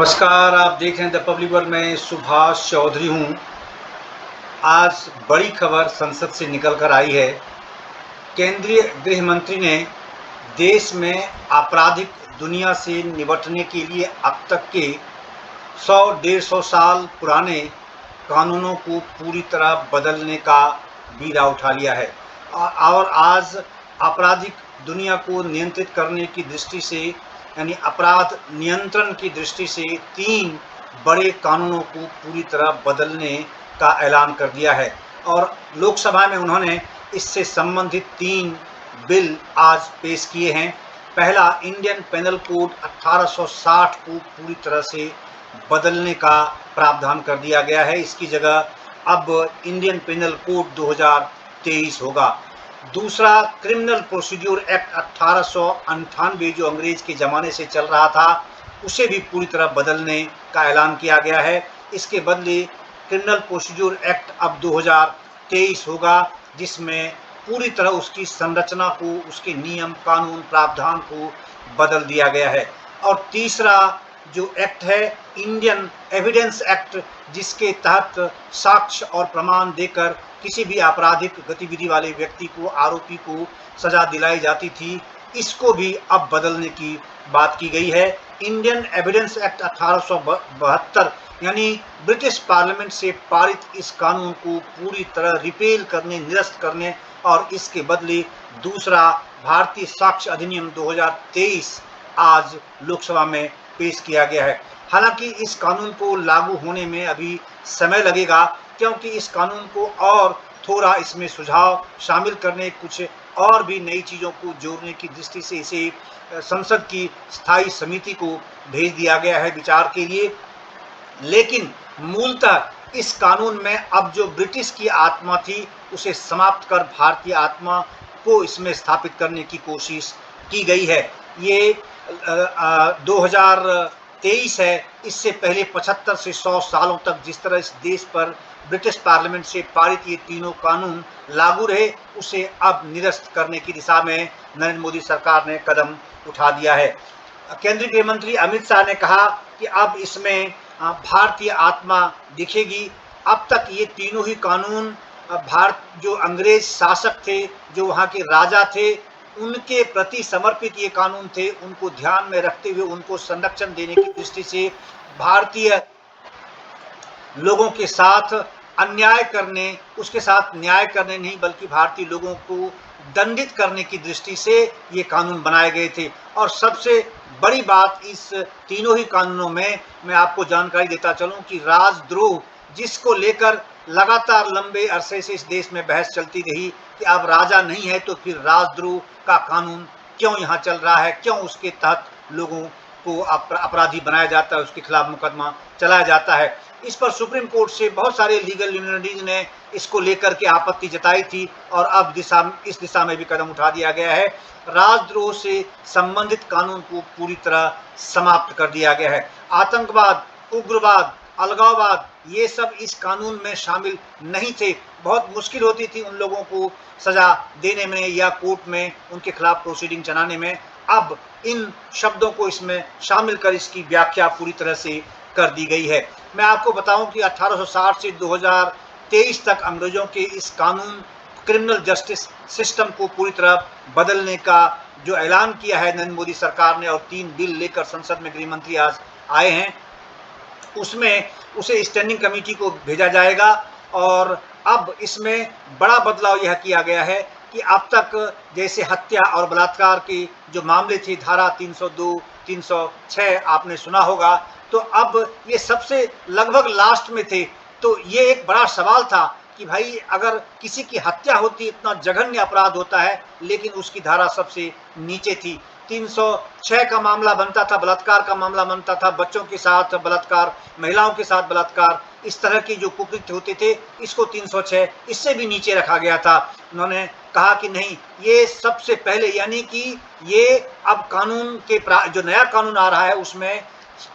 नमस्कार, आप देख रहे हैं द पब्लिक वर्ल्ड में सुभाष चौधरी हूँ। आज बड़ी खबर संसद से निकल कर आई है। केंद्रीय गृह मंत्री ने देश में आपराधिक दुनिया से निपटने के लिए अब तक के 100-150 साल पुराने कानूनों को पूरी तरह बदलने का बीड़ा उठा लिया है। और आज आपराधिक दुनिया को नियंत्रित करने की दृष्टि से यानी अपराध नियंत्रण की दृष्टि से 3 बड़े कानूनों को पूरी तरह बदलने का ऐलान कर दिया है और लोकसभा में उन्होंने इससे संबंधित 3 बिल आज पेश किए हैं। पहला, इंडियन पेनल कोड 1860 को पूरी तरह से बदलने का प्रावधान कर दिया गया है। इसकी जगह अब इंडियन पेनल कोड 2023 होगा। दूसरा, क्रिमिनल प्रोसीड्यूर एक्ट 1898 जो अंग्रेज के ज़माने से चल रहा था, उसे भी पूरी तरह बदलने का ऐलान किया गया है। इसके बदले क्रिमिनल प्रोसीड्यूर एक्ट अब 2023 होगा, जिसमें पूरी तरह उसकी संरचना को, उसके नियम, कानून, प्रावधान को बदल दिया गया है। और तीसरा जो एक्ट है, इंडियन एविडेंस एक्ट, जिसके तहत साक्ष्य और प्रमाण देकर किसी भी आपराधिक गतिविधि वाले व्यक्ति को, आरोपी को सजा दिलाई जाती थी, इसको भी अब बदलने की बात की गई है। इंडियन एविडेंस एक्ट 1872 यानी ब्रिटिश पार्लियामेंट से पारित इस कानून को पूरी तरह रिपेल करने, निरस्त करने और इसके बदले दूसरा भारतीय साक्ष्य अधिनियम 2023 आज लोकसभा में पेश किया गया है। हालांकि इस कानून को लागू होने में अभी समय लगेगा, क्योंकि इस कानून को और थोड़ा इसमें सुझाव शामिल करने, कुछ और भी नई चीज़ों को जोड़ने की दृष्टि से इसे संसद की स्थायी समिति को भेज दिया गया है विचार के लिए। लेकिन मूलतः इस कानून में अब जो ब्रिटिश की आत्मा थी, उसे समाप्त कर भारतीय आत्मा को इसमें स्थापित करने की कोशिश की गई है। ये 2023 है। इससे पहले 75 से 100 सालों तक जिस तरह इस देश पर ब्रिटिश पार्लियामेंट से पारित ये तीनों कानून लागू रहे, उसे अब निरस्त करने की दिशा में नरेंद्र मोदी सरकार ने कदम उठा दिया है। केंद्रीय गृह मंत्री अमित शाह ने कहा कि अब इसमें भारतीय आत्मा दिखेगी। अब तक ये तीनों ही कानून भारत जो अंग्रेज शासक थे, जो वहाँ के राजा थे, उनके प्रति समर्पित ये कानून थे। उनको ध्यान में रखते हुए उनको संरक्षण देने की दृष्टि से भारतीय लोगों के साथ अन्याय करने, उसके साथ न्याय करने नहीं बल्कि भारतीय लोगों को दंडित करने की दृष्टि से ये कानून बनाए गए थे। और सबसे बड़ी बात इस तीनों ही कानूनों में मैं आपको जानकारी देता चलूं कि राजद्रोह, जिसको लेकर लगातार लंबे अरसे से इस देश में बहस चलती रही कि अब राजा नहीं है तो फिर राजद्रोह का कानून क्यों यहाँ चल रहा है, क्यों उसके तहत लोगों को अपराधी बनाया जाता है, उसके खिलाफ मुकदमा चलाया जाता है। इस पर सुप्रीम कोर्ट से बहुत सारे लीगल यूनिवर्सिटीज ने इसको लेकर के आपत्ति जताई थी और अब इस दिशा में भी कदम उठा दिया गया है। राजद्रोह से संबंधित कानून को पूरी तरह समाप्त कर दिया गया है। आतंकवाद, उग्रवाद, अलगाववाद, ये सब इस कानून में शामिल नहीं थे। बहुत मुश्किल होती थी उन लोगों को सजा देने में या कोर्ट में उनके खिलाफ प्रोसीडिंग चलाने में। अब इन शब्दों को इसमें शामिल कर इसकी व्याख्या पूरी तरह से कर दी गई है। मैं आपको बताऊं कि 1860 से 2023 तक अंग्रेजों के इस कानून, क्रिमिनल जस्टिस सिस्टम को पूरी तरह बदलने का जो ऐलान किया है नरेंद्र मोदी सरकार ने और 3 बिल लेकर संसद में गृह मंत्री आज आए हैं, उसमें उसे स्टैंडिंग कमेटी को भेजा जाएगा। और अब इसमें बड़ा बदलाव यह किया गया है कि अब तक जैसे हत्या और बलात्कार के जो मामले थे, धारा 302, 306 आपने सुना होगा, तो अब ये सबसे लगभग लास्ट में थे। तो ये एक बड़ा सवाल था कि भाई अगर किसी की हत्या होती, इतना जघन्य अपराध होता है, लेकिन उसकी धारा सबसे नीचे थी। 306 का मामला बनता था, बलात्कार का मामला बनता था, बच्चों के साथ बलात्कार, महिलाओं के साथ बलात्कार, इस तरह के जो कुकृत्य होते थे, इसको 306 इससे भी नीचे रखा गया था। उन्होंने कहा कि नहीं, ये सबसे पहले, यानी कि ये अब कानून के जो नया कानून आ रहा है उसमें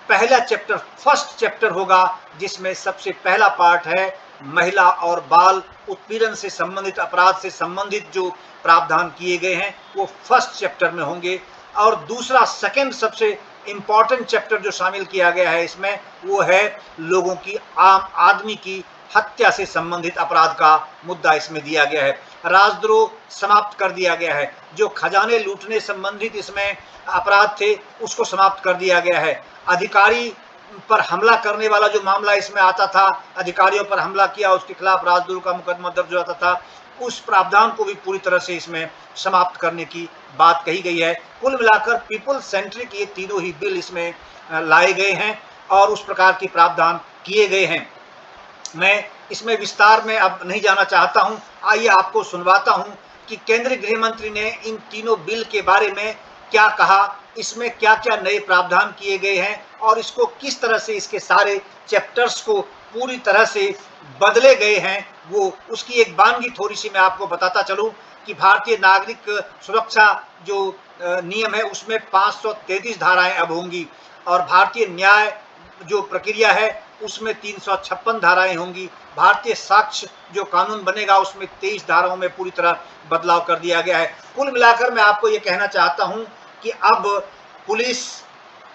पहला चैप्टर, फर्स्ट चैप्टर होगा, जिसमें सबसे पहला पार्ट है महिला और बाल उत्पीड़न से संबंधित, अपराध से संबंधित जो प्रावधान किए गए हैं वो फर्स्ट चैप्टर में होंगे। और दूसरा, सेकंड सबसे इंपॉर्टेंट चैप्टर जो शामिल किया गया है इसमें, वो है लोगों की, आम आदमी की हत्या से संबंधित अपराध का मुद्दा इसमें दिया गया है। राजद्रोह समाप्त कर दिया गया है। जो खजाने लूटने संबंधित इसमें अपराध थे उसको समाप्त कर दिया गया है। अधिकारी पर हमला करने वाला जो मामला इसमें आता था, अधिकारियों पर हमला किया उसके खिलाफ राजद्रोह का मुकदमा दर्ज होता था, उस प्रावधान को भी पूरी तरह से इसमें समाप्त करने की बात कही गई है। कुल मिलाकर पीपल सेंट्रिक ये तीनों ही बिल इसमें लाए गए हैं और उस प्रकार के प्रावधान किए गए हैं। मैं इसमें विस्तार में अब नहीं जाना चाहता हूं। आइए आपको सुनवाता हूं कि केंद्रीय गृह मंत्री ने इन तीनों बिल के बारे में क्या कहा, इसमें क्या क्या नए प्रावधान किए गए हैं और इसको किस तरह से, इसके सारे चैप्टर्स को पूरी तरह से बदले गए हैं, वो उसकी एक बानगी थोड़ी सी मैं आपको बताता चलूं कि भारतीय नागरिक सुरक्षा जो नियम है उसमें 533 धाराएं अब होंगी और भारतीय न्याय जो प्रक्रिया है उसमें 356 धाराएं होंगी। भारतीय साक्ष्य जो कानून बनेगा उसमें 23 धाराओं में पूरी तरह बदलाव कर दिया गया है। कुल मिलाकर मैं आपको ये कहना चाहता हूं कि अब पुलिस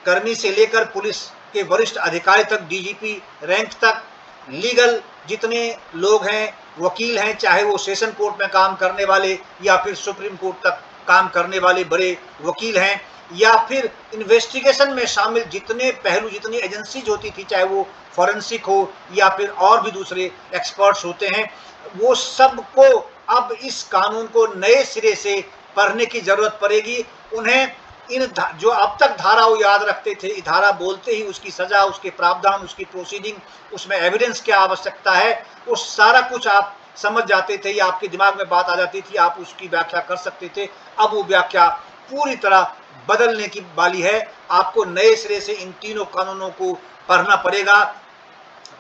कर्मी से लेकर पुलिस के वरिष्ठ अधिकारी तक, डीजीपी रैंक तक, लीगल जितने लोग हैं, वकील हैं, चाहे वो सेशन कोर्ट में काम करने वाले या फिर सुप्रीम कोर्ट तक काम करने वाले बड़े वकील हैं, या फिर इन्वेस्टिगेशन में शामिल जितने पहलू, जितनी एजेंसीज होती थी, चाहे वो फॉरेंसिक हो या फिर और भी दूसरे एक्सपर्ट्स होते हैं, वो सबको अब इस कानून को नए सिरे से पढ़ने की जरूरत पड़ेगी। उन्हें इन जो अब तक धारा वो याद रखते थे, धारा बोलते ही उसकी सजा, उसके प्रावधान, उसकी प्रोसीडिंग, उसमें एविडेंस क्या आवश्यकता है, वो सारा कुछ आप समझ जाते थे या आपके दिमाग में बात आ जाती थी, आप उसकी व्याख्या कर सकते थे। अब वो व्याख्या पूरी तरह बदलने की वाली है। आपको नए सिरे से इन तीनों कानूनों को पढ़ना पड़ेगा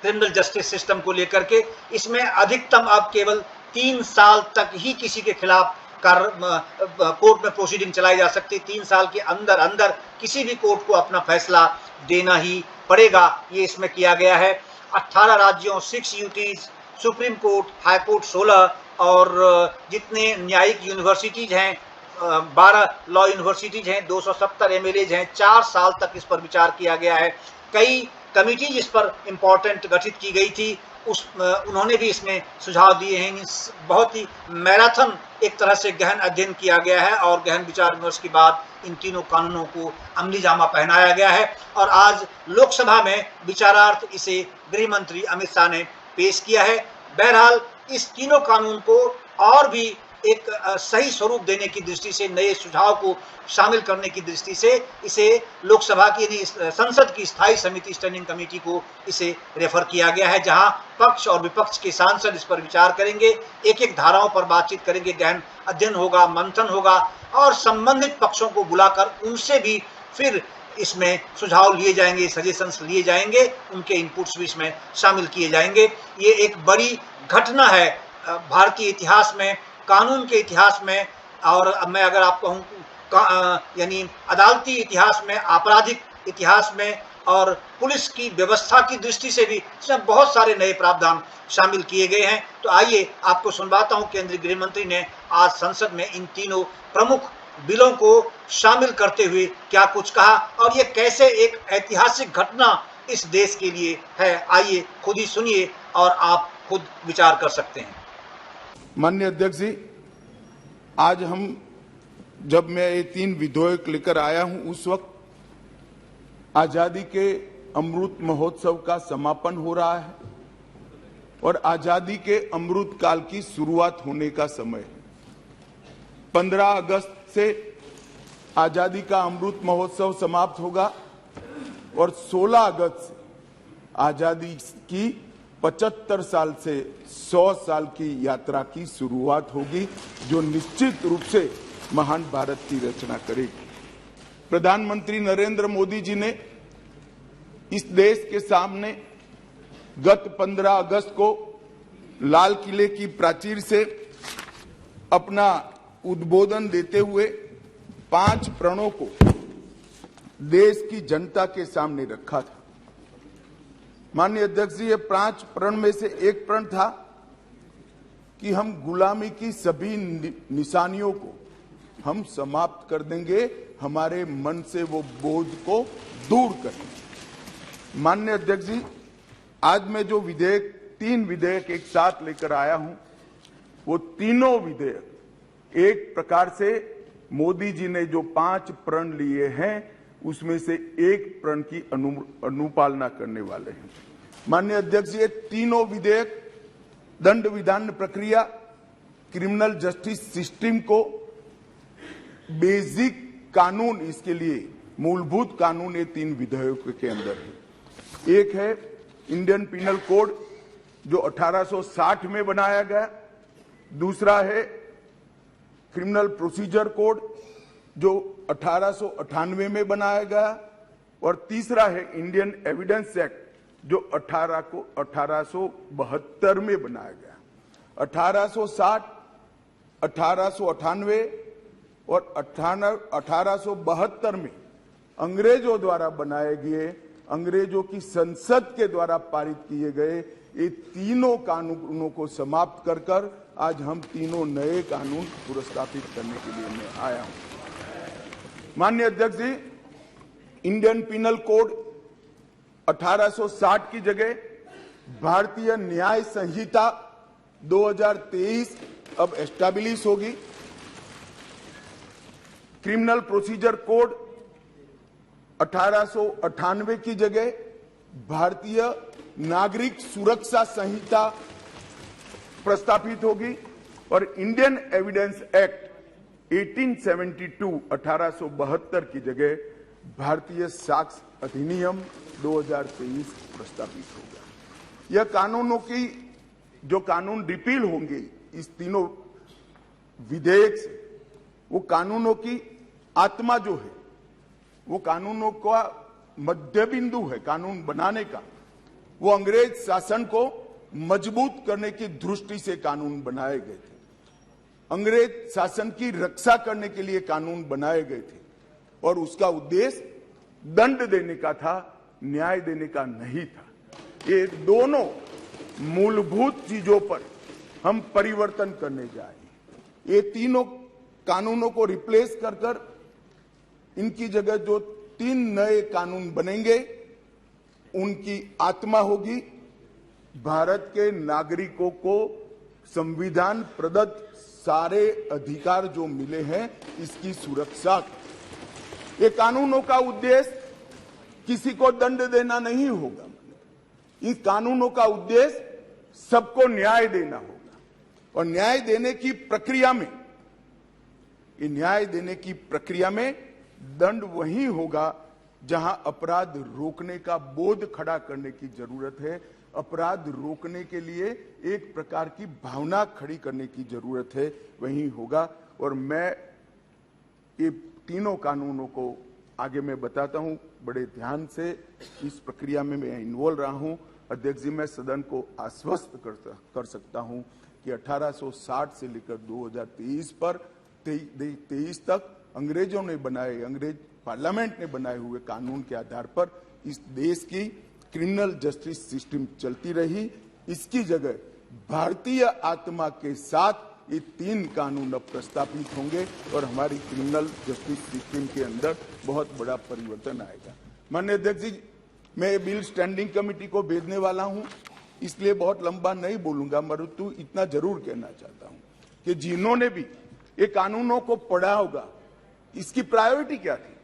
क्रिमिनल जस्टिस सिस्टम को लेकर के। इसमें अधिकतम अब केवल 3 साल तक ही किसी के खिलाफ कोर्ट में प्रोसीडिंग चलाई जा सकती। 3 साल के अंदर अंदर किसी भी कोर्ट को अपना फैसला देना ही पड़ेगा, ये इसमें किया गया है। 18 राज्यों, 6 UTs, supreme court, high court 16 और जितने न्यायिक यूनिवर्सिटीज हैं, 12 लॉ यूनिवर्सिटीज हैं, 270 एमएलएज हैं, 4 साल तक इस पर विचार किया गया है। कई कमिटीज इस पर इम्पोर्टेंट गठित की गई थी, उन्होंने भी इसमें सुझाव दिए हैं। बहुत ही मैराथन एक तरह से गहन अध्ययन किया गया है और गहन विचार विमर्श के बाद इन तीनों कानूनों को अमली जामा पहनाया गया है और आज लोकसभा में विचारार्थ इसे गृह मंत्री अमित शाह ने पेश किया है। बहरहाल इस तीनों कानून को और भी एक सही स्वरूप देने की दृष्टि से, नए सुझाव को शामिल करने की दृष्टि से इसे लोकसभा की यानी संसद की स्थायी समिति, स्टैंडिंग कमेटी को इसे रेफर किया गया है, जहां पक्ष और विपक्ष के सांसद इस पर विचार करेंगे, एक एक धाराओं पर बातचीत करेंगे, गहन अध्ययन होगा, मंथन होगा और संबंधित पक्षों को बुलाकर उनसे भी फिर इसमें सुझाव लिए जाएंगे, सजेशंस लिए जाएंगे, उनके इनपुट्स भी इसमें शामिल किए जाएंगे। ये एक बड़ी घटना है भारतीय इतिहास में, कानून के इतिहास में, और मैं अगर आप कहूँ यानी अदालती इतिहास में, आपराधिक इतिहास में और पुलिस की व्यवस्था की दृष्टि से भी इसमें बहुत सारे नए प्रावधान शामिल किए गए हैं। तो आइए आपको सुनवाता हूँ केंद्रीय गृह मंत्री ने आज संसद में इन तीनों प्रमुख बिलों को शामिल करते हुए क्या कुछ कहा और ये कैसे एक ऐतिहासिक घटना इस देश के लिए है। आइए खुद ही सुनिए और आप खुद विचार कर सकते हैं। माननीय अध्यक्ष जी, आज जब मैं ये 3 विधेयक लेकर आया हूं, उस वक्त आजादी के अमृत महोत्सव का समापन हो रहा है और आजादी के अमृत काल की शुरुआत होने का समय है। 15 अगस्त से आजादी का अमृत महोत्सव समाप्त होगा और 16 अगस्त से आजादी की 75 साल से 100 साल की यात्रा की शुरुआत होगी, जो निश्चित रूप से महान भारत की रचना करेगी। प्रधानमंत्री नरेंद्र मोदी जी ने इस देश के सामने गत 15 अगस्त को लाल किले की प्राचीर से अपना उद्बोधन देते हुए 5 प्रणों को देश की जनता के सामने रखा था। माननीय अध्यक्ष जी, ये 5 प्रण में से एक प्रण था कि हम गुलामी की सभी निशानियों को हम समाप्त कर देंगे, हमारे मन से वो बोझ को दूर करेंगे। माननीय अध्यक्ष जी, आज मैं जो तीन विधेयक एक साथ लेकर आया हूं, वो तीनों विधेयक एक प्रकार से मोदी जी ने जो 5 प्रण लिए हैं उसमें से एक प्रण की अनुपालना करने वाले हैं। माननीय अध्यक्ष जी, ये तीनों विधेयक दंड विधान प्रक्रिया, क्रिमिनल जस्टिस सिस्टम को बेसिक कानून, इसके लिए मूलभूत कानून ये 3 विधेयकों के अंदर है। एक है इंडियन पिनल कोड जो 1860 में बनाया गया, दूसरा है क्रिमिनल प्रोसीजर कोड जो 1898 में बनाया गया, और तीसरा है इंडियन एविडेंस एक्ट जो 1872 में बनाया गया। 1860, 1898 और 1872 में अंग्रेजों द्वारा बनाए गए, अंग्रेजों की संसद के द्वारा पारित किए गए ये तीनों कानूनों को समाप्त कर आज हम तीनों नए कानून पुरस्कृत करने के लिए मैं आया हूं। माननीय अध्यक्ष जी, इंडियन पिनल कोड 1860 की जगह भारतीय न्याय संहिता 2023 अब एस्टैब्लिश होगी। क्रिमिनल प्रोसीजर कोड 1898 की जगह भारतीय नागरिक सुरक्षा संहिता प्रस्तापित होगी, और इंडियन एविडेंस एक्ट 1872 की जगह भारतीय साक्ष्य अधिनियम 2023 प्रस्तापित होगा। यह कानूनों की जो कानून रिपील होंगे इस तीनों विधेयक से, वो कानूनों की आत्मा जो है, वो कानूनों का मध्य बिंदु है कानून बनाने का, वो अंग्रेज शासन को मजबूत करने की दृष्टि से कानून बनाए गए थे। अंग्रेज शासन की रक्षा करने के लिए कानून बनाए गए थे, और उसका उद्देश्य दंड देने का था, न्याय देने का नहीं था। ये दोनों मूलभूत चीजों पर हम परिवर्तन करने जा रहे हैं। ये तीनों कानूनों को रिप्लेस कर इनकी जगह जो 3 नए कानून बनेंगे, उनकी आत्मा होगी भारत के नागरिकों को संविधान प्रदत्त सारे अधिकार जो मिले हैं इसकी सुरक्षा। ये कानूनों का उद्देश्य किसी को दंड देना नहीं होगा, इन कानूनों का उद्देश्य सबको न्याय देना होगा, और न्याय देने की प्रक्रिया में, ये न्याय देने की प्रक्रिया में दंड वही होगा जहां अपराध रोकने का बोध खड़ा करने की जरूरत है, अपराध रोकने के लिए एक प्रकार की भावना खड़ी करने की जरूरत है, वही होगा। और मैं ये तीनों कानूनों को आगे मैं बताता हूं, बड़े ध्यान से इस प्रक्रिया में मैं इन्वॉल्व रहा हूं। अध्यक्ष जी, मैं सदन को आश्वस्त कर सकता हूं कि 1860 से लेकर 2023 तक अंग्रेजों ने बनाए, अंग्रेज पार्लियामेंट ने बनाए हुए कानून के आधार पर इस देश की क्रिमिनल जस्टिस सिस्टम चलती रही। इसकी जगह भारतीय आत्मा के साथ ये 3 कानून अब प्रस्तापित होंगे और हमारी क्रिमिनल जस्टिस सिस्टम के अंदर बहुत बड़ा परिवर्तन आएगा। माननीय अध्यक्ष जी, मैं बिल स्टैंडिंग कमेटी को भेजने वाला हूं, इसलिए बहुत लंबा नहीं बोलूंगा, परंतु इतना जरूर कहना चाहता हूं कि जिन्होंने भी ये कानूनों को पढ़ा होगा, इसकी प्रायोरिटी क्या थी?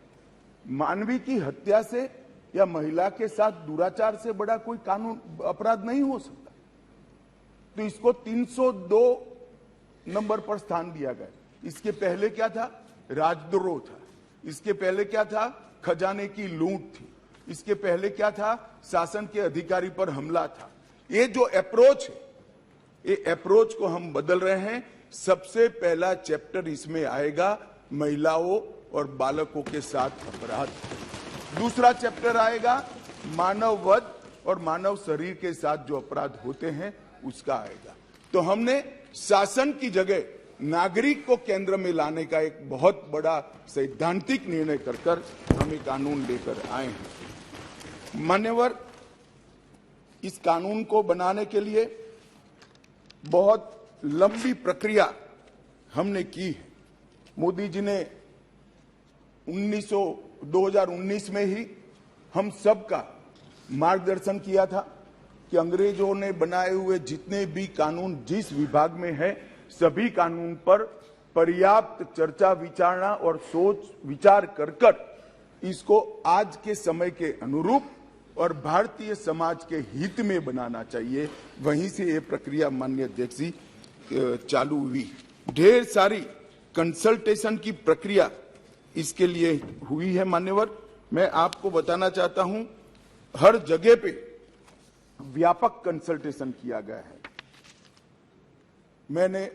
मानवी की हत्या से या महिला के साथ दुराचार से बड़ा कोई कानून अपराध नहीं हो सकता, तो इसको 302 नंबर पर स्थान दिया गया। इसके पहले क्या था? राजद्रोह था। इसके पहले क्या था? खजाने की लूट थी। इसके पहले क्या था? शासन के अधिकारी पर हमला था। ये जो अप्रोच है, ये अप्रोच को हम बदल रहे हैं। सबसे पहला चैप्टर इसमें आएगा महिलाओं और बालकों के साथ अपराध। दूसरा चैप्टर आएगा मानव वध और मानव शरीर के साथ जो अपराध होते हैं उसका आएगा। तो हमने शासन की जगह नागरिक को केंद्र में लाने का एक बहुत बड़ा सैद्धांतिक निर्णय कर हम ये कानून लेकर आए हैं। मान्यवर, इस कानून को बनाने के लिए बहुत लंबी प्रक्रिया हमने की है। मोदी जी ने 2019 में ही हम सबका मार्गदर्शन किया था कि अंग्रेजों ने बनाए हुए जितने भी कानून जिस विभाग में है, सभी कानून पर पर्याप्त चर्चा विचारणा और सोच विचार कर इसको आज के समय के अनुरूप और भारतीय समाज के हित में बनाना चाहिए। वहीं से ये प्रक्रिया माननीय अध्यक्ष जी चालू हुई। ढेर सारी कंसल्टेशन की प्रक्रिया इसके लिए हुई है। मान्यवर, मैं आपको बताना चाहता हूं, हर जगह पे व्यापक कंसल्टेशन किया गया है। मैंने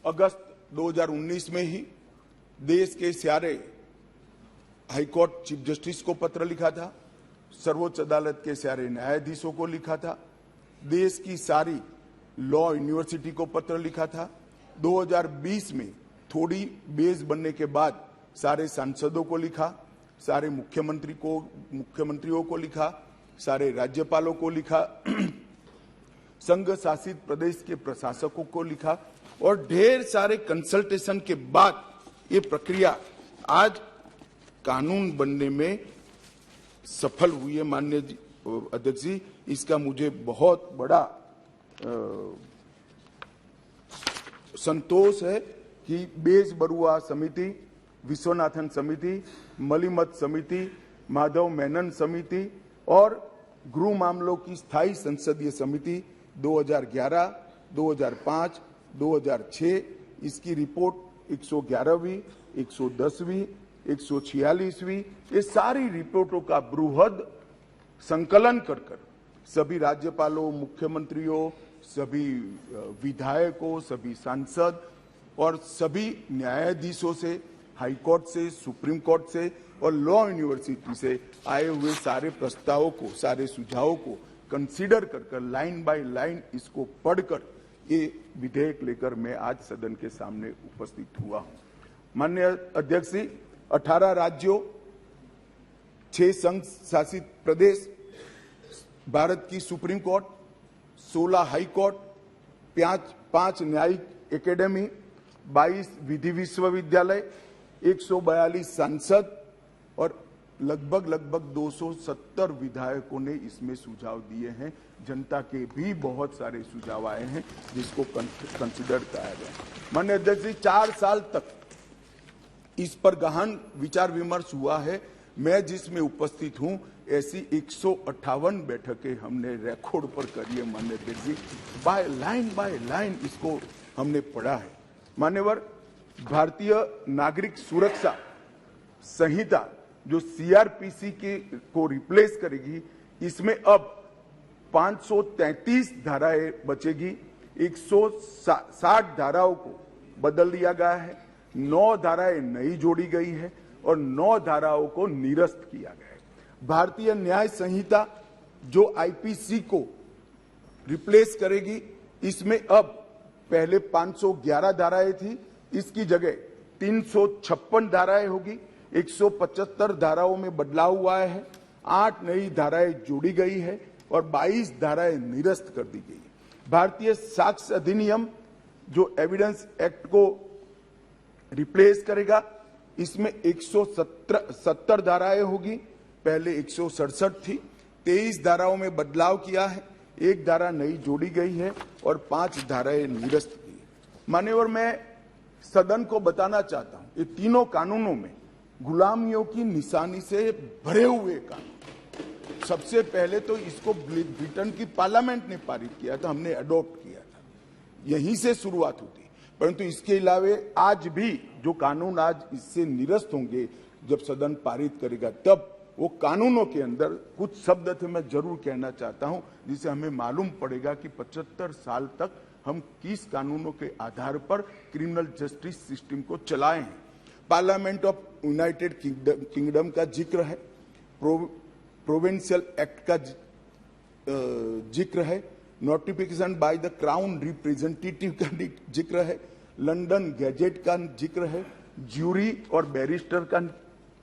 अगस्त 2019 में ही देश के सारे हाईकोर्ट चीफ जस्टिस को पत्र लिखा था, सर्वोच्च अदालत के सारे न्यायाधीशों को लिखा था, देश की सारी लॉ यूनिवर्सिटी को पत्र लिखा था। 2020 में थोड़ी बेस बनने के बाद सारे सांसदों को लिखा, सारे मुख्यमंत्रियों को लिखा, सारे राज्यपालों को लिखा, संघ शासित प्रदेश के प्रशासकों को लिखा और ढेर सारे कंसल्टेशन के बाद ये प्रक्रिया आज कानून बनने में सफल हुई है। माननीय अध्यक्ष जी, इसका मुझे बहुत बड़ा संतोष है कि बेस बरुआ समिति, विश्वनाथन समिति, मलिमत समिति, माधव मेनन समिति और गृह मामलों की स्थायी संसदीय समिति 2011, 2005, 2006 इसकी रिपोर्ट 111वीं, 110वीं, 146वीं ये सारी रिपोर्टों का बृहद संकलन कर सभी राज्यपालों, मुख्यमंत्रियों, सभी विधायकों, सभी सांसद और सभी न्यायाधीशों से, हाईकोर्ट से, सुप्रीम कोर्ट से और लॉ यूनिवर्सिटी से आए हुए सारे प्रस्तावों को, सारे सुझावों को कंसीडर कर लाइन बाय लाइन इसको पढ़कर ये विधेयक लेकर मैं आज सदन के सामने उपस्थित हुआ हूं। माननीय अध्यक्ष जी, 18 राज्यों, 6 संघ शासित प्रदेश, भारत की सुप्रीम कोर्ट, 16 हाई कोर्ट, 5 न्यायिक एकेडमी, 22 विधि विश्वविद्यालय, 142 सांसद और लगभग 270 विधायकों ने इसमें सुझाव दिए हैं। जनता के भी बहुत सारे सुझाव आए हैं जिसको कंसिडर किया गया। माननीय अध्यक्ष जी, 4 साल तक इस पर गहन विचार विमर्श हुआ है। मैं जिसमें उपस्थित हूं, ऐसी 158 बैठकें हमने रिकॉर्ड पर करी है। माननीय अध्यक्ष जी, बाय लाइन इसको हमने पढ़ा है। मान्यवर, भारतीय नागरिक सुरक्षा संहिता जो सीआरपीसी को रिप्लेस करेगी, इसमें अब 533 धाराएं बचेगी, 160 धाराओं को बदल दिया गया है, 9 धाराएं नई जोड़ी गई है और 9 धाराओं को निरस्त किया गया है। भारतीय न्याय संहिता जो आईपीसी को रिप्लेस करेगी, इसमें अब पहले 511 धाराएं थी, इसकी जगह 356 धाराएं होगी, 175 धाराओं में बदलाव हुआ है, 8 नई धाराएं जोड़ी गई है और 22 धाराएं निरस्त कर दी गई। भारतीय साक्ष्य अधिनियम जो एविडेंस एक्ट को रिप्लेस करेगा, इसमें 170 धाराएं होगी, पहले 167 थी, 23 धाराओं में बदलाव किया है, 1 धारा नई जोड़ी गई है और 5 धाराएं निरस्त की। मान्यवर, मैं सदन को बताना चाहता हूं, ये तीनों कानूनों में गुलामियों की निशानी से भरे हुए कानून। सबसे पहले तो इसको ब्रिटेन की पार्लियामेंट ने पारित किया था, हमने अडॉप्ट किया था, यहीं से शुरुआत होती। परंतु इसके अलावा आज भी जो कानून आज इससे निरस्त होंगे, जब सदन पारित करेगा, तब वो कानूनों के अंदर कुछ शब्द थे मैं जरूर कहना चाहता हूं, जिससे हमें मालूम पड़ेगा कि 75 साल तक हम किस कानूनों के आधार पर क्रिमिनल जस्टिस सिस्टम को चलाए हैं। पार्लियामेंट ऑफ यूनाइटेड किंगडम का जिक्र है, प्रोविंशियल एक्ट का जिक्र है, notification by the crown representative का जिक्र है, लंदन गैजेट का जिक्र है, ज्यूरी और बैरिस्टर का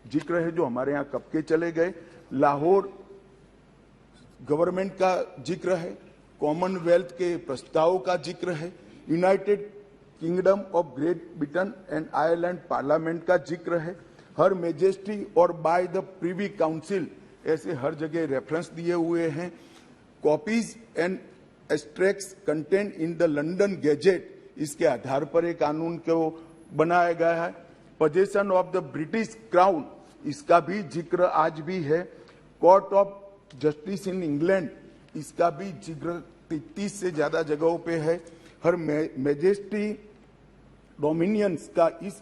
जिक्र है जो हमारे यहाँ कब के चले गए, लाहौर गवर्नमेंट का जिक्र है, कॉमनवेल्थ के प्रस्ताव का जिक्र है, United kingdom of great Britain and Ireland parliament का जिक्र है। हर मेजेस्टी और बाय द प्रीवी काउंसिल ऐसे हर जगह रेफरेंस दिए हुए हैं। Copies and extracts content in the London gadget, इसके आधार पर एक कानून को बनाया गया है। Possession of the British crown, इसका भी जिक्र आज भी है। Court of justice in England, इसका भी जिक्र 33 से ज्यादा जगहों पे है। हर मैजेस्टी डोमिनियंस का इस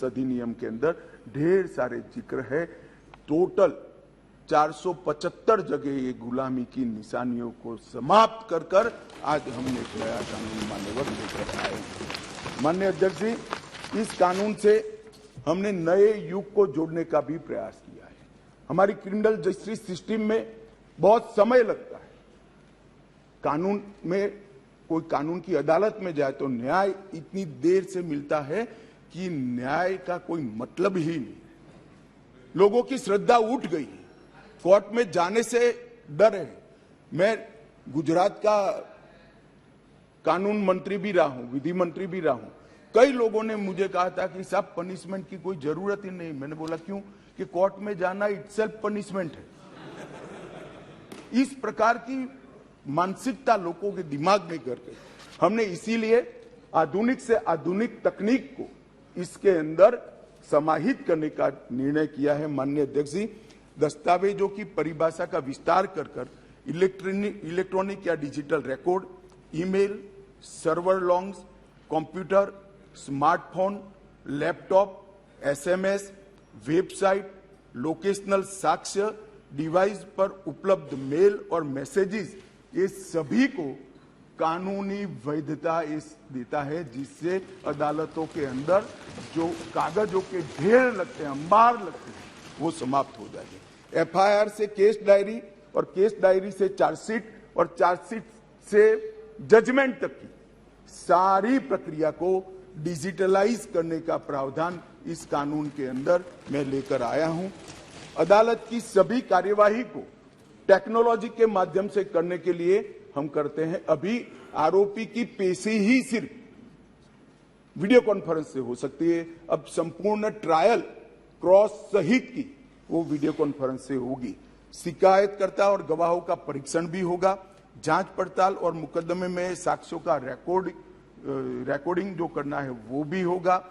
अधिनियम के अंदर ढेर सारे जिक्र है। टोटल 475 जगह ये गुलामी की निशानियों को समाप्त कर कर आज हमने एक नया कानून मान्यवर लेकर आए। माननीय अध्यक्ष जी, इस कानून से हमने नए युग को जोड़ने का भी प्रयास किया है। हमारी क्रिमिनल जस्टिस सिस्टम में बहुत समय लगता है। कानून में कोई कानून की अदालत में जाए तो न्याय इतनी देर से मिलता है कि न्याय का कोई मतलब ही नहीं। लोगों की श्रद्धा उठ गई है, कोर्ट में जाने से डर है। मैं गुजरात का कानून मंत्री भी रहा हूं, विधि मंत्री भी रहा हूं। कई लोगों ने मुझे कहा था कि साहब पनिशमेंट की कोई जरूरत ही नहीं। मैंने बोला क्यों? कि कोर्ट में जाना इटसेल्फ पनिशमेंट है। इस प्रकार की मानसिकता लोगों के दिमाग में कर गई। हमने इसीलिए आधुनिक से आधुनिक तकनीक को इसके अंदर समाहित करने का निर्णय किया है। माननीय अध्यक्ष जी, दस्तावेजों की परिभाषा का विस्तार कर कर इलेक्ट्रॉनिक या digital record, email, server longs, computer, smartphone, laptop, SMS, website, locational साक्ष्य, डिवाइस पर उपलब्ध मेल और मैसेजेस, ये सभी को कानूनी वैधता इस देता है, जिससे अदालतों के अंदर जो कागजों के ढेर लगते हैं, अंबार लगते हैं, वो समाप्त हो जाएंगे। एफआईआर से केस डायरी और केस डायरी से चार्जशीट और चार्जशीट से जजमेंट तक की सारी प्रक्रिया को डिजिटलाइज करने का प्रावधान इस कानून के अंदर मैं लेकर आया हूं। अदालत की सभी कार्यवाही को टेक्नोलॉजी के माध्यम से करने के लिए हम करते हैं। अभी आरोपी की पेशी ही सिर्फ वीडियो कॉन्फ्रेंस से हो सकती है, अब संपूर्ण ट्रायल क्रॉस सहित की वो वीडियो कॉन्फ्रेंस से होगी। शिकायतकर्ता और गवाहों का परीक्षण भी होगा। जांच पड़ताल और मुकदमे में साक्ष्यों का रिकॉर्डिंग जो करना है वो भी होगा।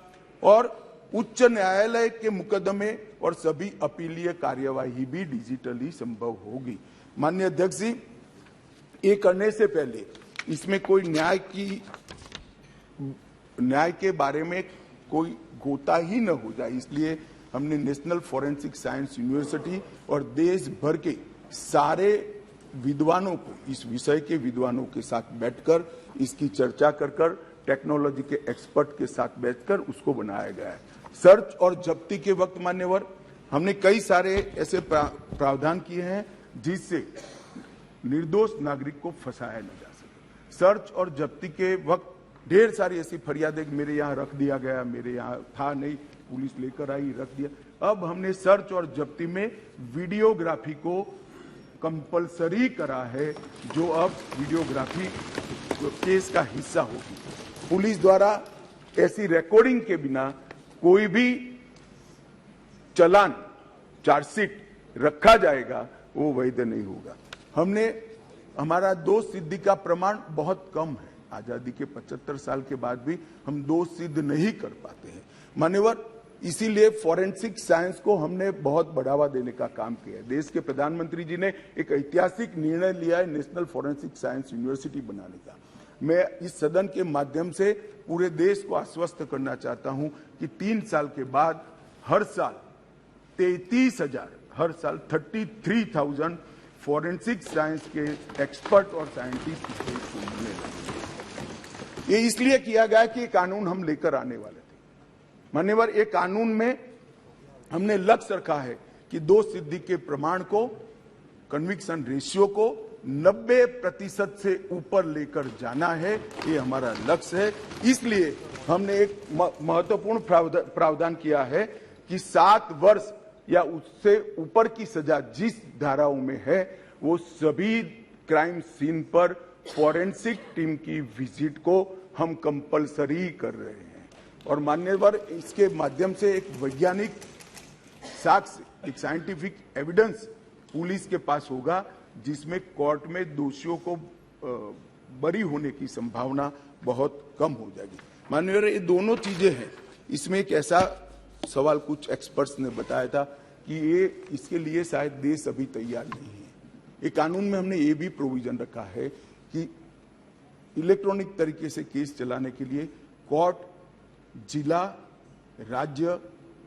और उच्च न्यायालय के मुकदमे और सभी अपीलीय कार्यवाही भी डिजिटली संभव होगी। माननीय अध्यक्ष जी, ये करने से पहले इसमें कोई न्याय के बारे में कोई गोता ही न हो जाए, इसलिए हमने नेशनल फॉरेंसिक साइंस यूनिवर्सिटी और देश भर के सारे विद्वानों को, इस विषय के विद्वानों के साथ बैठकर इसकी चर्चा कर टेक्नोलॉजी के एक्सपर्ट के साथ बैठकर उसको बनाया गया है। सर्च और जब्ती के वक्त मान्यवर हमने कई सारे ऐसे प्रावधान किए हैं जिससे निर्दोष नागरिक को फंसाया न जा सके। सर्च और जब्ती के वक्त ढेर सारी ऐसी फरियादें मेरे यहाँ रख दिया गया, मेरे यहाँ था नहीं, पुलिस लेकर आई, रख दिया। अब हमने सर्च और जब्ती में वीडियोग्राफी को कंपलसरी करा है, जो अब वीडियोग्राफी केस का हिस्सा होगी। पुलिस द्वारा ऐसी रिकॉर्डिंग के बिना कोई भी चालान, चार्जशीट रखा जाएगा वो वैध नहीं होगा। हमारा दोष सिद्धि का प्रमाण बहुत कम है। आजादी के 75 साल के बाद भी हम दोष सिद्ध नहीं कर पाते हैं मान्यवर। इसीलिए फॉरेंसिक साइंस को हमने बहुत बढ़ावा देने का काम किया है। देश के प्रधानमंत्री जी ने एक ऐतिहासिक निर्णय लिया है नेशनल फॉरेंसिक साइंस यूनिवर्सिटी बनाने का। मैं इस सदन के माध्यम से पूरे देश को आश्वस्त करना चाहता हूं कि 3 साल के बाद हर साल 33,000 फॉरेंसिक साइंस के एक्सपर्ट और साइंटिस्ट इस देश को मिलने लगे। ये इसलिए किया गया कि कानून हम लेकर आने वाले थे मान्यवर। एक कानून में हमने लक्ष्य रखा है कि दोष सिद्धि के प्रमाण को, कन्विक्शन रेशियो को 90% से ऊपर लेकर जाना है, ये हमारा लक्ष्य है। इसलिए हमने एक महत्वपूर्ण प्रावधान किया है कि 7 वर्ष या उससे ऊपर की सजा जिस धाराओं में है वो सभी क्राइम सीन पर फॉरेंसिक टीम की विजिट को हम कंपलसरी कर रहे हैं। और मान्यवर इसके माध्यम से एक वैज्ञानिक साक्ष्य, एक साइंटिफिक एविडेंस पुलिस के पास होगा, जिसमें कोर्ट में दोषियों को बरी होने की संभावना बहुत कम हो जाएगी। माननीय, ये दोनों चीजें हैं। इसमें एक ऐसा सवाल कुछ एक्सपर्ट्स ने बताया था कि ये इसके लिए शायद देश अभी तैयार नहीं है। ये कानून में हमने ये भी प्रोविजन रखा है कि इलेक्ट्रॉनिक तरीके से केस चलाने के लिए कोर्ट, जिला, राज्य,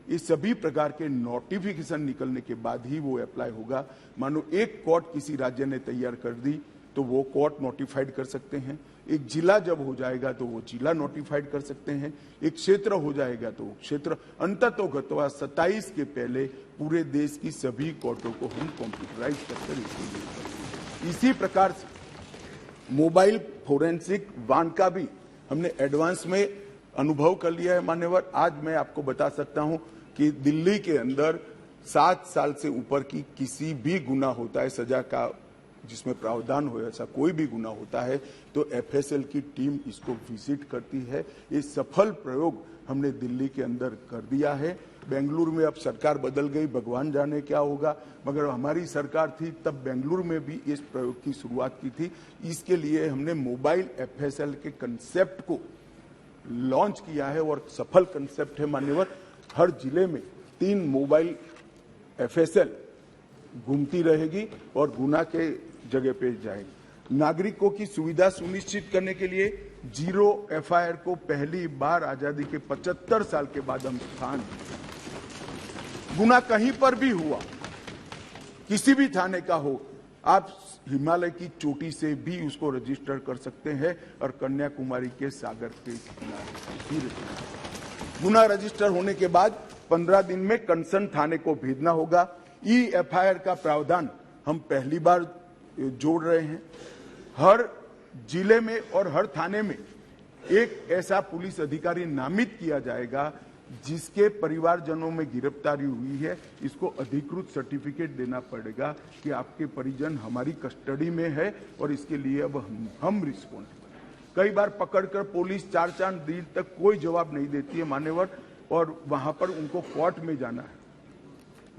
ये सभी प्रकार के नोटिफिकेशन निकलने के बाद ही वो अप्लाई होगा। मानो एक कोर्ट किसी राज्य ने तैयार कर दी तो वो कोर्ट नोटिफाइड कर सकते हैं, एक जिला जब हो जाएगा तो वो जिला नोटिफाइड कर सकते हैं, एक क्षेत्र हो जाएगा तो क्षेत्र, अंततोगत्वा 27 के पहले पूरे देश की सभी कोर्टों को हम कंप्यूटराइज करके इसी प्रकार से मोबाइल फोरेंसिक वान का भी हमने एडवांस में अनुभव कर लिया है। मान्यवर, आज मैं आपको बता सकता हूं कि दिल्ली के अंदर 7 साल से ऊपर की किसी भी गुनाह होता है, सजा का जिसमें प्रावधान हो, ऐसा कोई भी गुनाह होता है तो एफएसएल की टीम इसको विजिट करती है। ये सफल प्रयोग हमने दिल्ली के अंदर कर दिया है। बेंगलुरु में अब सरकार बदल गई, भगवान जाने क्या होगा, मगर हमारी सरकार थी तब बेंगलुरु में भी इस प्रयोग की शुरुआत की थी। इसके लिए हमने मोबाइल एफएसएल के कंसेप्ट को लॉन्च किया है और सफल कंसेप्ट है। मान्यवर, हर जिले में 3 मोबाइल एफएसएल घूमती रहेगी और गुना के जगह पे जाएगी। नागरिकों की सुविधा सुनिश्चित करने के लिए जीरो एफआईआर को पहली बार आजादी के 75 साल के बाद हम स्थान, गुना कहीं पर भी हुआ, किसी भी थाने का हो, आप हिमालय की चोटी से भी उसको रजिस्टर कर सकते हैं और कन्याकुमारी के सागर के किनारे भी गुना रजिस्टर होने के बाद 15 दिन में कंसर्न थाने को भेजना होगा। ई एफआईआर का प्रावधान हम पहली बार जोड़ रहे हैं। हर जिले में और हर थाने में एक ऐसा पुलिस अधिकारी नामित किया जाएगा जिसके परिवारजनों में गिरफ्तारी हुई है। इसको अधिकृत सर्टिफिकेट देना पड़ेगा कि आपके परिजन हमारी कस्टडी में है और इसके लिए अब हम रिस्पॉन्सिबल। कई बार पकड़कर पुलिस 4-4 दिन तक कोई जवाब नहीं देती है मान्यवर, और वहां पर उनको कोर्ट में जाना है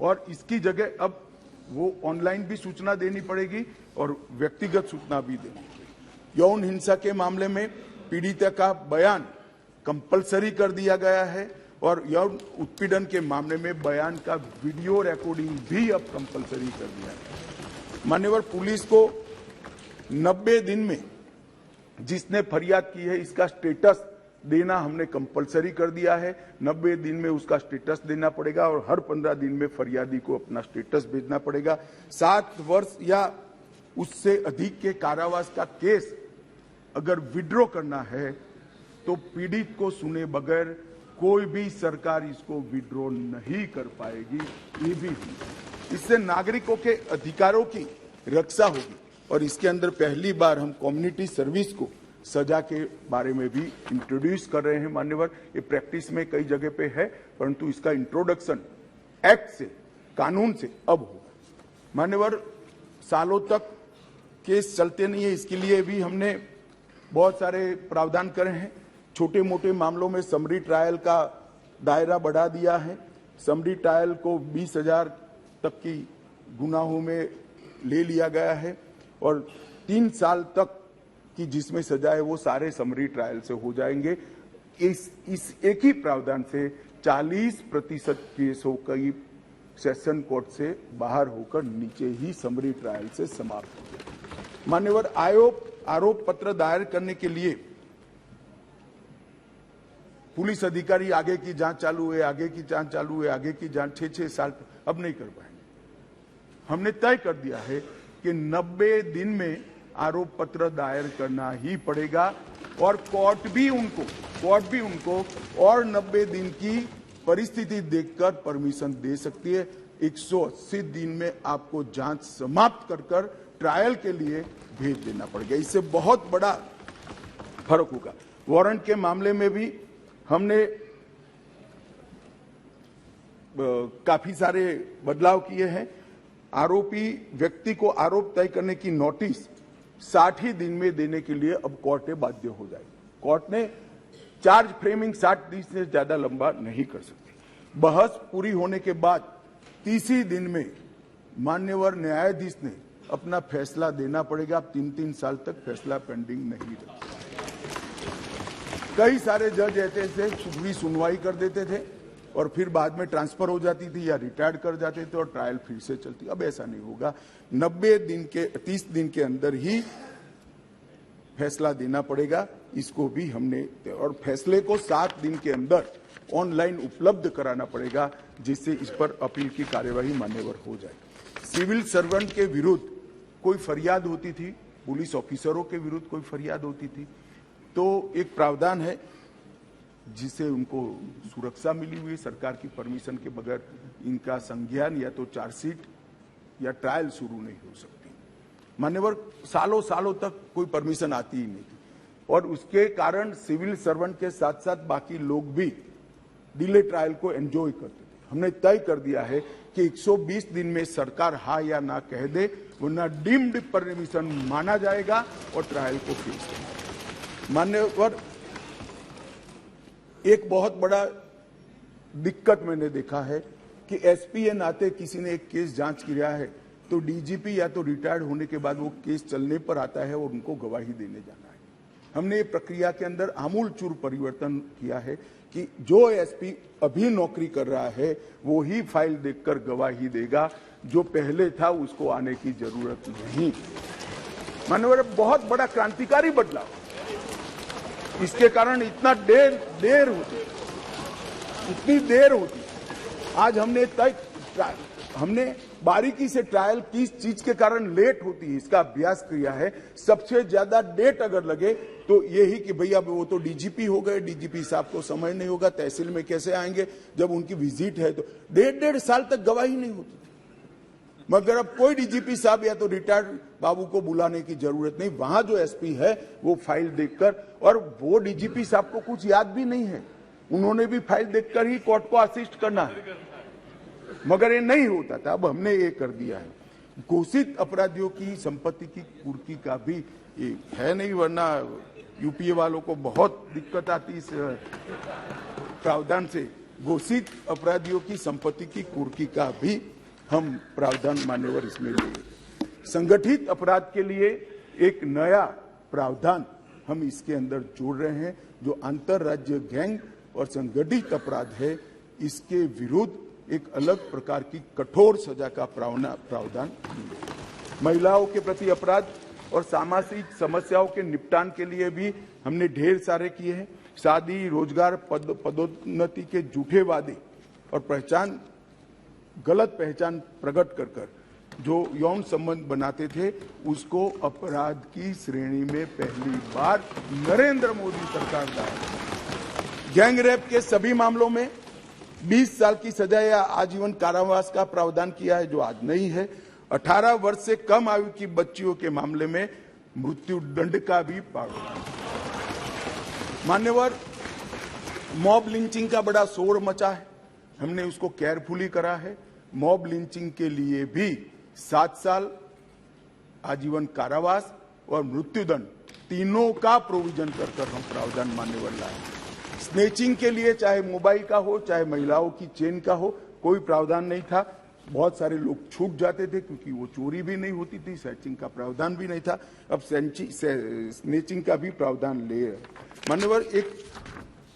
और इसकी जगह अब वो ऑनलाइन भी सूचना देनी पड़ेगी और व्यक्तिगत सूचना भी देनी पड़ेगी। यौन हिंसा के मामले में पीड़िता का बयान कंपलसरी कर दिया गया है और यौन उत्पीड़न के मामले में बयान का वीडियो रिकॉर्डिंग भी अब कंपलसरी कर दिया है। मान्यवर, पुलिस को 90 दिन में जिसने फरियाद की है इसका स्टेटस देना हमने कंपलसरी कर दिया है। 90 दिन में उसका स्टेटस देना पड़ेगा और हर 15 दिन में फरियादी को अपना स्टेटस भेजना पड़ेगा। 7 वर्ष या उससे अधिक के कारावास का केस अगर विड्रॉ करना है तो पीड़ित को सुने बगैर कोई भी सरकार इसको विड्रॉ नहीं कर पाएगी। ये भी इससे नागरिकों के अधिकारों की रक्षा होगी और इसके अंदर पहली बार हम कम्युनिटी सर्विस को सजा के बारे में भी इंट्रोड्यूस कर रहे हैं। मान्यवर, ये प्रैक्टिस में कई जगह पे है परंतु इसका इंट्रोडक्शन एक्ट से, कानून से अब होगा। मान्यवर, सालों तक केस चलते नहीं है, इसके लिए भी हमने बहुत सारे प्रावधान करे हैं। छोटे मोटे मामलों में समरी ट्रायल का दायरा बढ़ा दिया है। समरी ट्रायल को 20,000 तक की गुनाहों में ले लिया गया है और 3 साल तक की जिसमें सजा है वो सारे समरी ट्रायल से हो जाएंगे। इस एक ही प्रावधान से 40% केसों की सेशन कोर्ट से बाहर होकर नीचे ही समरी ट्रायल से समाप्त हो गए। मान्यवर, आरोप पत्र दायर करने के लिए पुलिस अधिकारी आगे की जांच चालू है, आगे की जांच चालू है, आगे की जांच 6-6 साल अब नहीं कर पाएंगे। हमने तय कर दिया है कि 90 दिन में आरोप पत्र दायर करना ही पड़ेगा और कोर्ट भी उनको और 90 दिन की परिस्थिति देखकर परमिशन दे सकती है। 180 दिन में आपको जांच समाप्त कर ट्रायल के लिए भेज देना पड़ेगा। इससे बहुत बड़ा फर्क होगा। वारंट के मामले में भी हमने काफी सारे बदलाव किए हैं। आरोपी व्यक्ति को आरोप तय करने की नोटिस 60 ही दिन में देने के लिए अब कोर्टें बाध्य हो जाएगी। कोर्ट ने चार्ज फ्रेमिंग 60 दिन से ज्यादा लंबा नहीं कर सकती। बहस पूरी होने के बाद 30 दिन में मान्यवर न्यायाधीश ने अपना फैसला देना पड़ेगा। अब 3-3 साल तक फैसला पेंडिंग नहीं रख। कई सारे जज ऐसे पूरी सुनवाई कर देते थे और फिर बाद में ट्रांसफर हो जाती थी या रिटायर्ड कर जाते थे और ट्रायल फिर से चलती। अब ऐसा नहीं होगा। 30 दिन के अंदर ही फैसला देना पड़ेगा। इसको भी हमने, और फैसले को 7 दिन के अंदर ऑनलाइन उपलब्ध कराना पड़ेगा, जिससे इस पर अपील की कार्यवाही मान्यवर हो जाए। सिविल सर्वेंट के विरुद्ध कोई फरियाद होती थी, पुलिस ऑफिसरों के विरुद्ध कोई फरियाद होती थी, तो एक प्रावधान है जिससे उनको सुरक्षा मिली हुई, सरकार की परमिशन के बगैर इनका संज्ञान या तो चार्जशीट या ट्रायल शुरू नहीं हो सकती। मान्यवर सालों सालों तक कोई परमिशन आती ही नहीं थी और उसके कारण सिविल सर्वेंट के साथ साथ बाकी लोग भी डिले ट्रायल को एंजॉय करते थे। हमने तय कर दिया है कि 120 दिन में सरकार हाँ या ना कह दे, वरना डीम्ड परमिशन माना जाएगा और ट्रायल को पेश करेंगे। मान्यवर एक बहुत बड़ा दिक्कत मैंने देखा है कि एसपीए नाते किसी ने एक केस जांच किया है तो डीजीपी या तो रिटायर्ड होने के बाद वो केस चलने पर आता है और उनको गवाही देने जाना है। हमने ये प्रक्रिया के अंदर आमूलचूर परिवर्तन किया है कि जो एसपी अभी नौकरी कर रहा है वो ही फाइल देखकर गवाही देगा, जो पहले था उसको आने की जरूरत नहीं। माननीय बहुत बड़ा क्रांतिकारी बदलाव, इसके कारण इतना देर होती, इतनी देर होती। आज हमने बारीकी से ट्रायल किस चीज के कारण लेट होती है इसका अभ्यास किया है। सबसे ज्यादा डेट अगर लगे तो यही कि भैया वो तो डीजीपी हो गए, डीजीपी साहब को समय नहीं होगा, तहसील में कैसे आएंगे जब उनकी विजिट है, तो 1.5 साल तक गवाही नहीं होती। मगर अब कोई डीजीपी साहब या तो रिटायर्ड बाबू को बुलाने की जरूरत नहीं, वहां जो एसपी है वो फाइल देखकर, और वो डीजीपी साहब को कुछ याद भी नहीं है, उन्होंने भी फाइल देखकर ही कोर्ट को असिस्ट करना है, मगर ये नहीं होता था। अब हमने ये कर दिया है। घोषित अपराधियों की संपत्ति की कुर्की का भी ये है नहीं, वरना यूपीए वालों को बहुत दिक्कत आती इस प्रावधान से। घोषित अपराधियों की संपत्ति की कुर्की का भी हम प्रावधान मान्यवर इसमें लिए। संगठित अपराध के लिए एक नया प्रावधान हम इसके अंदर जोड़ रहे हैं, जो अंतरराज्य गैंग और संगठित अपराध है, इसके विरुद्ध एक अलग प्रकार की कठोर सजा का प्रावधान। महिलाओं के प्रति अपराध और सामाजिक समस्याओं के निपटान के लिए भी हमने ढेर सारे किए हैं। शादी, रोजगार, पदोन्नति के झूठे वादे और गलत पहचान प्रकट कर जो यौन संबंध बनाते थे, उसको अपराध की श्रेणी में पहली बार नरेंद्र मोदी सरकार लाए। गैंग रेप के सभी मामलों में 20 साल की सजा या आजीवन कारावास का प्रावधान किया है, जो आज नहीं है। 18 वर्ष से कम आयु की बच्चियों के मामले में मृत्यु दंड का भी प्रावधान। मान्यवर, मॉब लिंचिंग का बड़ा शोर मचा है, हमने उसको केयरफुली करा है। मॉब लिंचिंग के लिए भी 7 साल आजीवन कारावास और मृत्युदंड तीनों का प्रोविजन कर हम प्रावधान मान्यवर लाए। स्नेचिंग के लिए चाहे मोबाइल का हो चाहे महिलाओं की चेन का हो, कोई प्रावधान नहीं था। बहुत सारे लोग छूट जाते थे क्योंकि वो चोरी भी नहीं होती थी, स्नेचिंग का प्रावधान भी नहीं था। अब स्नेचिंग का भी प्रावधान ले मान्यवर। एक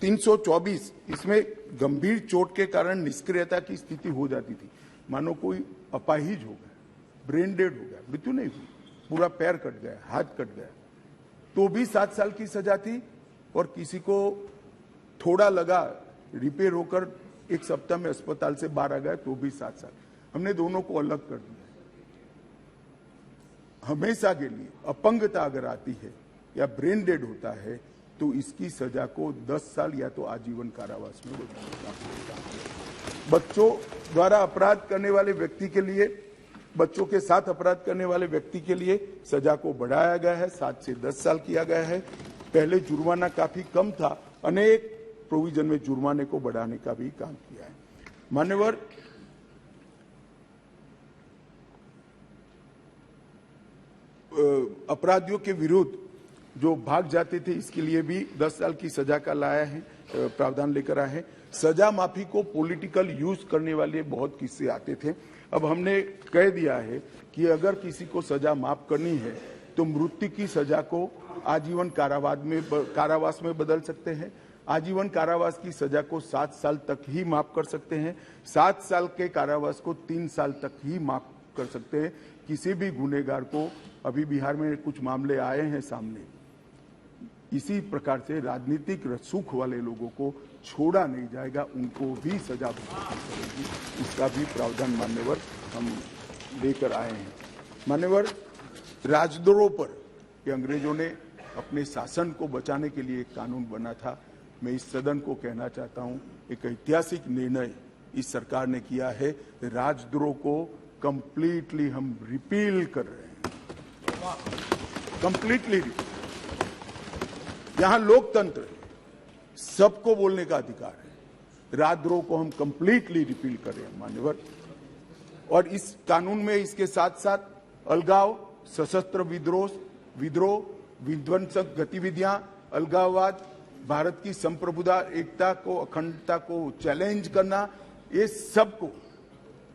324, इसमें गंभीर चोट के कारण निष्क्रियता की स्थिति हो जाती थी। मानो कोई अपाहिज हो गया, ब्रेन डेड हो गया, मृत्यु नहीं हुई, पूरा पैर कट गया, हाथ कट गया, तो भी 7 साल की सजा थी। और किसी को थोड़ा लगा, रिपेयर होकर 1 सप्ताह में अस्पताल से बाहर आ गया, तो भी 7 साल। हमने दोनों को अलग कर दिया। हमेशा के लिए अपंगता अगर आती है या ब्रेन डेड होता है तो इसकी सजा को 10 साल या तो आजीवन कारावास में बच्चों द्वारा अपराध करने वाले व्यक्ति के लिए, बच्चों के साथ अपराध करने वाले व्यक्ति के लिए सजा को बढ़ाया गया है, 7 से 10 साल किया गया है। पहले जुर्माना काफी कम था, अनेक प्रोविजन में जुर्माने को बढ़ाने का भी काम किया है। मान्यवर, अपराधियों के विरुद्ध जो भाग जाते थे इसके लिए भी 10 साल की सजा का लाया है, प्रावधान लेकर आए हैं। सजा माफी को पॉलिटिकल यूज करने वाले बहुत किस्से आते थे। अब हमने कह दिया है कि अगर किसी को सजा माफ करनी है तो मृत्यु की सजा को आजीवन कारावास में बदल सकते हैं। आजीवन कारावास की सजा को 7 साल तक ही माफ कर सकते हैं। 7 साल के कारावास को 3 साल तक ही माफ कर सकते हैं। किसी भी गुनहगार को, अभी बिहार में कुछ मामले आए हैं सामने, इसी प्रकार से राजनीतिक रसूख वाले लोगों को छोड़ा नहीं जाएगा, उनको भी सजा मिलेगी। इसका भी प्रावधान मान्यवर हम लेकर आए हैं। मान्यवर, राजद्रोह पर कि अंग्रेजों ने अपने शासन को बचाने के लिए एक कानून बना था। मैं इस सदन को कहना चाहता हूं, एक ऐतिहासिक निर्णय इस सरकार ने किया है। राजद्रोह को कंप्लीटली हम रिपील कर रहे हैं, कंप्लीटली। यहां लोकतंत्र है, सबको बोलने का अधिकार है। राजद्रोह को हम कंप्लीटली रिपील कर रहे हैं मान्यवर। और इस कानून में इसके साथ साथ अलगाव, सशस्त्र विद्रोह, विध्वंसक गतिविधियां, अलगाववाद, भारत की संप्रभुता, एकता को, अखंडता को चैलेंज करना, ये सब को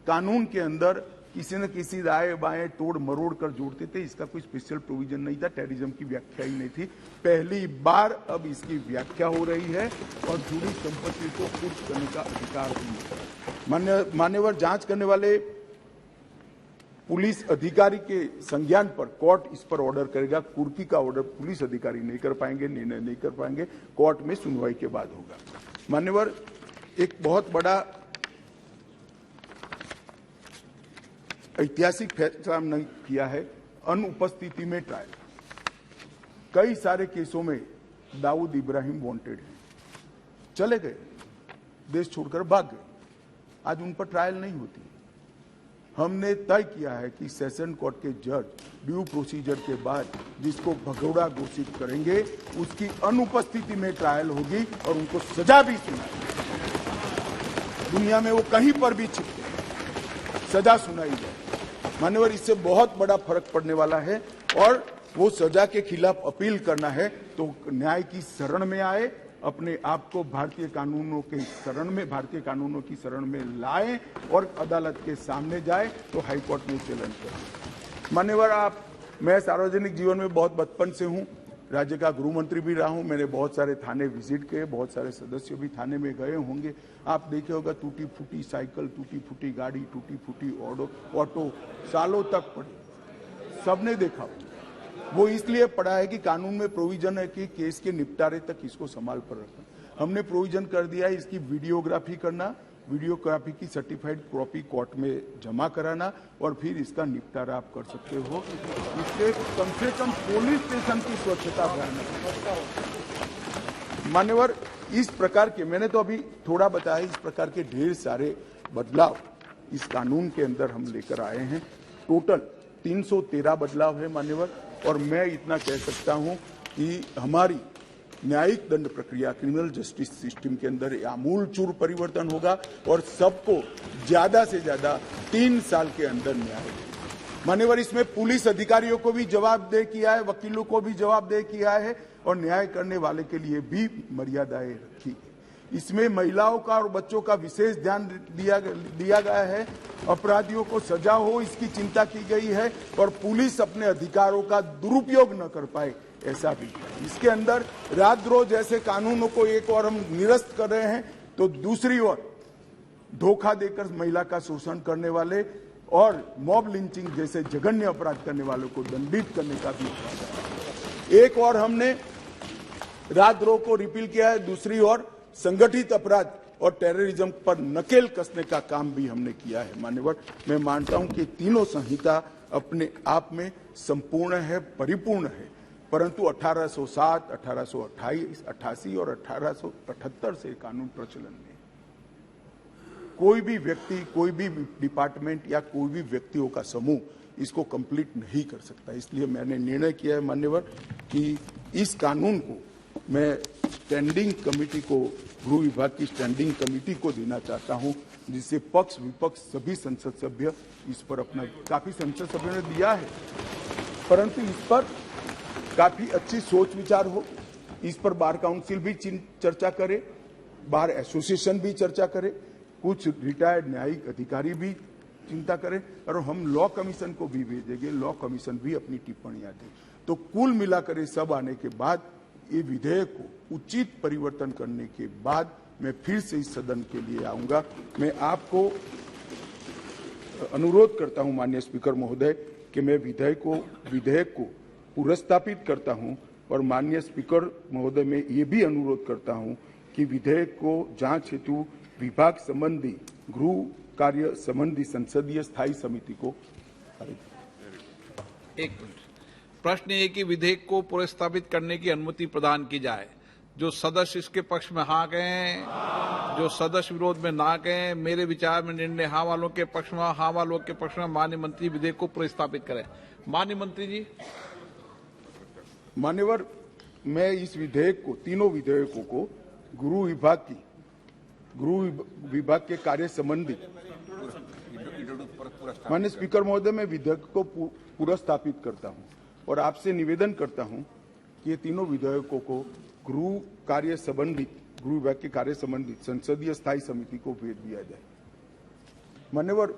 कानून के अंदर किसी न किसी दाएं बाएं तोड़ मरोड़ कर जोड़ते थे। इसका कोई स्पेशल प्रोविजन नहीं था, टेररिज्म की व्याख्या ही नहीं थी। पहली बार अब इसकी व्याख्या हो रही है और जुड़ी संपत्ति को कुर्क करने का अधिकार भी। मान्यवर, जांच करने वाले पुलिस अधिकारी के संज्ञान पर कोर्ट इस पर ऑर्डर करेगा। कुर्की का ऑर्डर पुलिस अधिकारी नहीं कर पाएंगे, निर्णय नहीं कर पाएंगे, कोर्ट में सुनवाई के बाद होगा। मान्यवर, एक बहुत बड़ा ऐतिहासिक फैसला हमने किया है, अनुपस्थिति में ट्रायल। कई सारे केसों में दाऊद इब्राहिम वांटेड हैं, चले गए, देश छोड़कर भाग गए, आज उन पर ट्रायल नहीं होती। हमने तय किया है कि सेशन कोर्ट के जज ड्यू प्रोसीजर के बाद जिसको भगोड़ा घोषित करेंगे उसकी अनुपस्थिति में ट्रायल होगी और उनको सजा भी सुनाई। दुनिया में वो कहीं पर भी छिपते, सजा सुनाई जाए। मान्यवर, इससे बहुत बड़ा फर्क पड़ने वाला है और वो सजा के खिलाफ अपील करना है तो न्याय की शरण में आए, अपने आप को भारतीय कानूनों के शरण में, भारतीय कानूनों की शरण में लाए और अदालत के सामने जाए तो हाईकोर्ट में चैलेंज करें। मान्यवर, मैं सार्वजनिक जीवन में बहुत बचपन से हूं, राज्य का गृह मंत्री भी रहा हूं। मैंने बहुत सारे थाने विजिट किए, बहुत सारे सदस्य भी थाने में गए होंगे। आप देखे होगा टूटी फूटी साइकिल, टूटी फूटी गाड़ी, टूटी फूटी ऑटो सालों तक पड़ी, सबने देखा। वो इसलिए पड़ा है कि कानून में प्रोविजन है कि केस के निपटारे तक इसको संभाल पर रखना। हमने प्रोविजन कर दिया है इसकी वीडियोग्राफी करना, वीडियोग्राफी की सर्टिफाइड कॉपी कोर्ट में जमा कराना और फिर इसका निपटारा आप कर सकते हो। इससे कम से कम पुलिस स्टेशन की स्वच्छता बढ़ाना। मान्यवर, इस प्रकार के, मैंने तो अभी थोड़ा बताया, इस प्रकार के ढेर सारे बदलाव इस कानून के अंदर हम लेकर आए हैं। टोटल 313 बदलाव है मान्यवर। और मैं इतना कह सकता हूं कि हमारी न्यायिक दंड प्रक्रिया, क्रिमिनल जस्टिस सिस्टम के अंदर आमूलचूल परिवर्तन होगा और सबको ज्यादा से ज्यादा 3 साल के अंदर न्याय देगा। मान्यवर, इसमें पुलिस अधिकारियों को भी जवाबदेह किया है, वकीलों को भी जवाबदेह किया है और न्याय करने वाले के लिए भी मर्यादाएं रखी है। इसमें महिलाओं का और बच्चों का विशेष ध्यान दिया गया है। अपराधियों को सजा हो इसकी चिंता की गई है और पुलिस अपने अधिकारों का दुरुपयोग न कर पाए, ऐसा भी है। इसके अंदर राजद्रोह जैसे कानूनों को एक और हम निरस्त कर रहे हैं तो दूसरी ओर धोखा देकर महिला का शोषण करने वाले और मॉब लिंचिंग जैसे जघन्य अपराध करने वालों को दंडित करने का भी एक और हमने राजद्रोह को रिपील किया है, दूसरी ओर संगठित अपराध और टेररिज्म पर नकेल कसने का काम भी हमने किया है। मान्यवर, मैं मानता हूं कि तीनों संहिता अपने आप में संपूर्ण है, परिपूर्ण है, परंतु 1807, 1828, 88 और 1878 से कानून प्रचलन में कोई भी व्यक्ति, कोई भी डिपार्टमेंट या कोई भी व्यक्तियों का समूह इसको कंप्लीट नहीं कर सकता। इसलिए मैंने निर्णय किया है मान्यवर कि इस कानून को मैं स्टैंडिंग कमेटी को, गृह विभाग की स्टैंडिंग कमेटी को देना चाहता हूं, जिससे पक्ष विपक्ष सभी संसद सभ्य इस पर अपना, काफी संसद सभ्यों ने दिया है, परंतु इस पर काफी अच्छी सोच विचार हो, इस पर बार काउंसिल भी चर्चा करे, बार एसोसिएशन भी चर्चा करे, कुछ रिटायर्ड न्यायिक अधिकारी भी चिंता करें और हम लॉ कमीशन को भी भेजेंगे, लॉ कमीशन भी अपनी टिप्पणियां दे। तो कुल मिलाकर ये सब आने के बाद ये विधेयक को उचित परिवर्तन करने के बाद मैं फिर से इस सदन के लिए आऊंगा। मैं आपको अनुरोध करता हूं माननीय स्पीकर महोदय कि मैं विधेयक को पुनर्स्थापित करता हूं और माननीय स्पीकर महोदय मैं ये भी अनुरोध करता हूं कि विधेयक को जांच हेतु विभाग संबंधी गृह कार्य संबंधी संसदीय स्थायी समिति को। एक मिनट, प्रश्न ये कि विधेयक को पुनर्स्थापित करने की अनुमति प्रदान की जाए। जो सदस्य इसके पक्ष में हाँ कहें, जो सदस्य विरोध में ना कहें। मेरे विचार में निर्णय हाँ वालों के पक्ष में, हाँ वालों के पक्ष में माननीय मंत्री विधेयक को पुनर्स्थापित करें। माननीय मंत्री जी। मान्यवर, मैं इस विधेयक को, तीनों विधेयकों को गृह विभाग के कार्य संबंधी, माननीय स्पीकर महोदय मैं विधेयक को पुनर्स्थापित करता हूं और आपसे निवेदन करता हूं कि ये तीनों विधेयकों को गृह विभाग के कार्य संबंधित संसदीय स्थायी समिति को भेज दिया जाए। मान्यवर